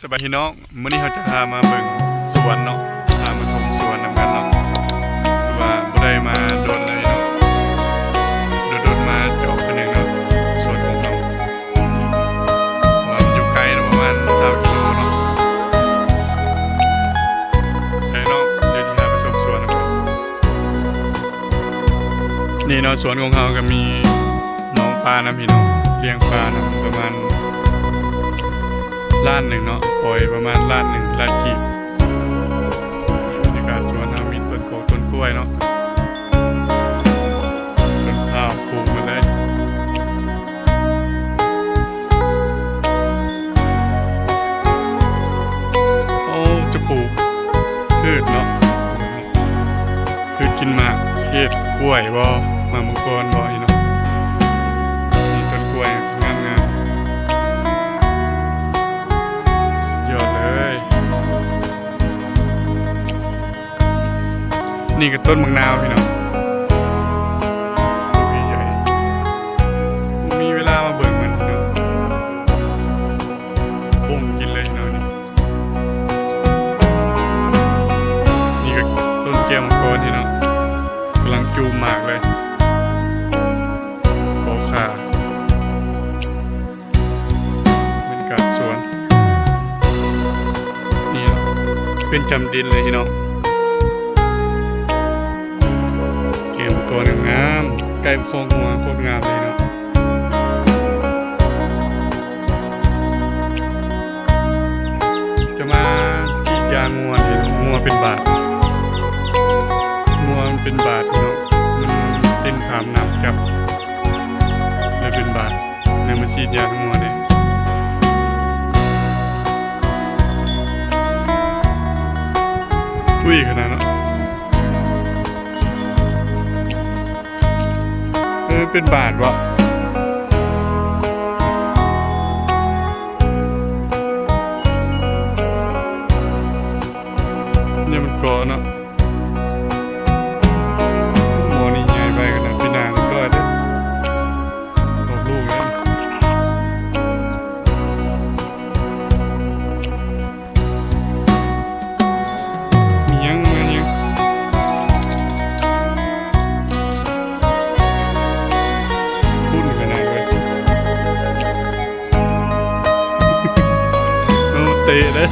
สบายพี่น้องมื้อนี้เราจะพามาเบิ่งสวนเนาะพามาชมสวนนำกันเนาะคือว่าบ่ได้มาโดนเลยเนาะโดนมาจอบกันหนึ่งเนาะสวนของเราว่ามันอยู่ไกลเนาะประมาณ20กิโลเนาะไปเนาะเดี๋ยวที่พาไปชมสวนนำกันนี่เนาะสวนของเราก็มีน้องปลานะพี่น้องเลี้ยงปลานะประมาณล้านหนึ่งเนาะปล่อยประมาณล้านหนึ่งล้านกีบบรรยากาศสวนน้ำมีต้นโกต้นกล้วยเนาะต้นข้าวปลูกมาเลยโอ้จะปลูกพืชเนาะพืชกินหมากเห็ดกล้วยบ่มะม่วงกรบ่อีเนาะมีต้นกล้วยงามนี่ก็ต้นมะนาวพี่น้องตัวใหญ่มีเวลามาเบิ่งมันเนาะปุ่มกินเลยเนาะนี่ก็ต้นแก้วมังกรที่เนาะกำลังจูมมากเลยโอค่าเป็นการสวนนี่เนาะเป็นจำดินเลยพี่น้องตัวงามไก่โคงหัวโคตรงามเลยเนาะจะมาฉีดยางัวเลยงัวเป็นบาทงัวมันเป็นบาทเนาะมันเต้นขามน้ำจับเลยเป็นบาทเลยมาฉีดยางัวเลยทุยขนาดเนาะเป็นบาทวะเนี่ยมันก่อเนาะหมอนี่ใหญ่ไปกันนะพี่นางก็ได้ออกลูกเลยมียังเตะเลย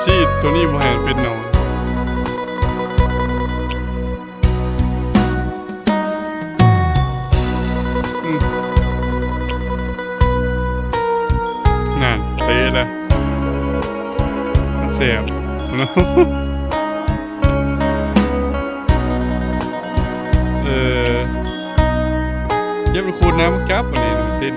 ซีดตัวนี้บ่ให้เป็นหนอนนั่นเตะเลยเสียบยังเป็นคูณน้ำกับวันนี้เต้น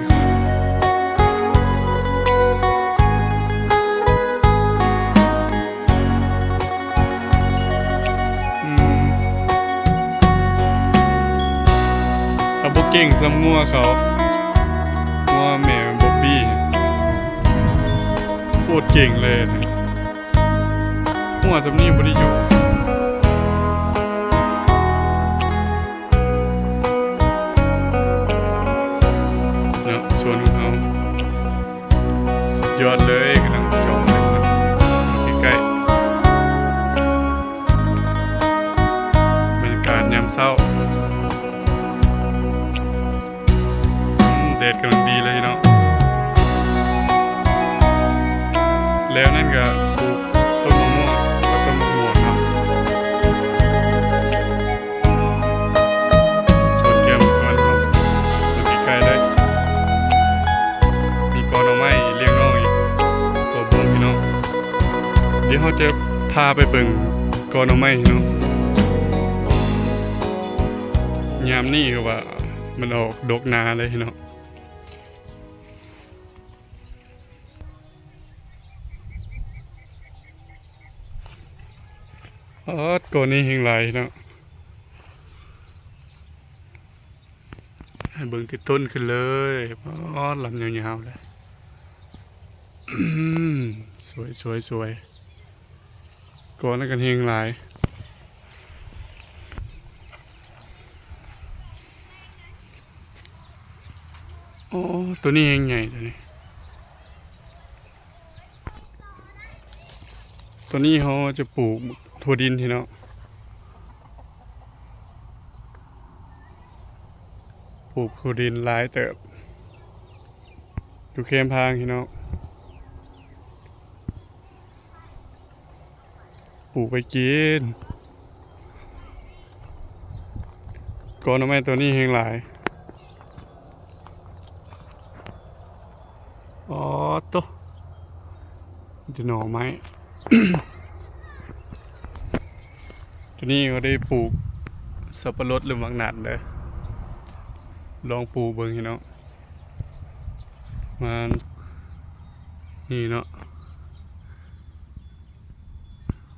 เก่งซ้ำงัวเขางัวแม่บ๊อบบี้โคตรเก่งเลยนะหัวสำนีบริยุเนาะส่วนของเขาสุดยอดเลยกำลังจมเลยนะใกล้ๆบรรยากาศยามเช้าเดทกำลังดีเลยเนาะแล้วนั่นก็ปลูกต้นมะม่วงกับต้นมะม่วงเนาะชนแก้วก่อนเนาะอยู่ใกล้ๆเลยมีกอหน่อไม้เลี้ยงน้องอีกตัวบุ้งพี่น้องเดี๋ยวเขาจะพาไปเบิ่งกอหน่อไม้เนาะยามนี่คือว่ามันออกดกนาเลยเนาะตัวนี้เฮงไรเนาะให้เบิ่งที่ต้นขึ้นเลยลำยาวๆเลยสวยก่อนแล้วกันเฮงไร น โอ้ตัวนี้ยังใหญ่ตัวนี้เขาจะปลูกถั่วดินทีเนาะปลูกถั่วดินหลายเติบอยู่เคียมพางทีเนาะปลูกไปกินก่อนเอาแม่ตัวนี้แหงหลายอ๋อตัวจะหน่อไม้ ตัวนี้เขาได้ปลูกสับปะรดหรือมักหนัดเลยลองปลูกเบิ่งเนาะมันนี่เนาะ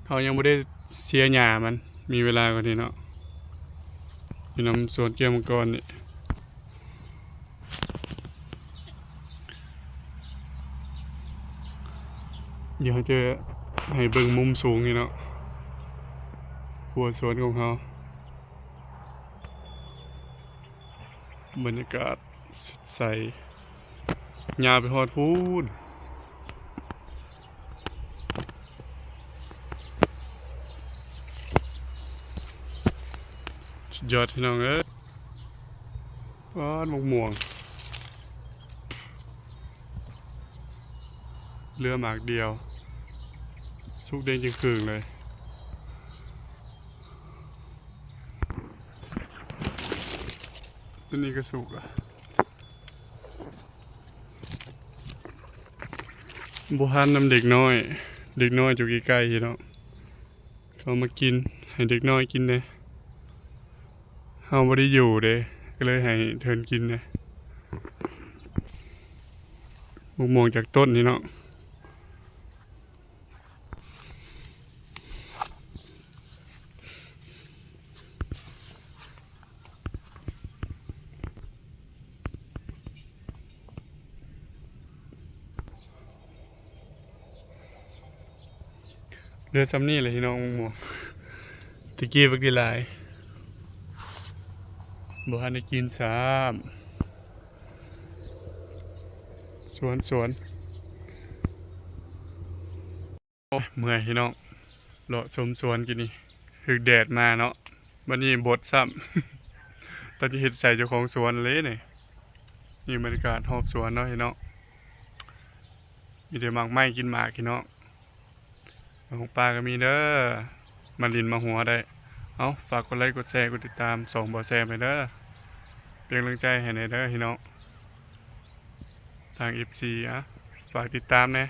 เขายังไม่ได้เสียหญ้ามันมีเวลากว่านี้เนาะอยู่นำสวนเกียวมังกรนี่เดี๋ยวจะให้เบิ่งมุมสูงนี่เนาะหัวสวนของเขาบรรยากาศสดใสหญ้าไปฮอดพูนสุดยอดพี่น้องเอ้ยว้าวมะม่วงเรือหมากเดียวสุกเด้งจึงคืนเลยตัวนี้ก็สุกอ่ะบุหันนำเด็กน้อยอยู่ใกล้ๆเนาะเขามากินให้เด็กน้อยกินเลยเขาไม่ได้อยู่เด้ก็เลยให้เทินกินเลยมะม่วงจากต้นนี่เนาะเรือซ้ำนี่เลยพี่น้องมะม่วงตะกี้บักดีหลายบ่ทันได้กินซ้ำสวนโอ้ยเมื่อยพี่น้องเลาะชมสวนกินนี่ถึกแดดมาเนาะวันนี้บดซ้ำ ตอนที่เห็ดใส่เจ้าของสวนเลยนี่บรรยากาศรอบสวนเนาะพี่น้องมีแต่หมากไม้กินหมากพี่น้องของปลาก็มีเด้อมาลินมาหัวได้เอาฝากกดไลค์กดแชร์กดติดตามส่องบ่อแซมไปเด้อเป็นกำลังใจให้ในเด้อพี่น้องทาง FC ฝากติดตามนะ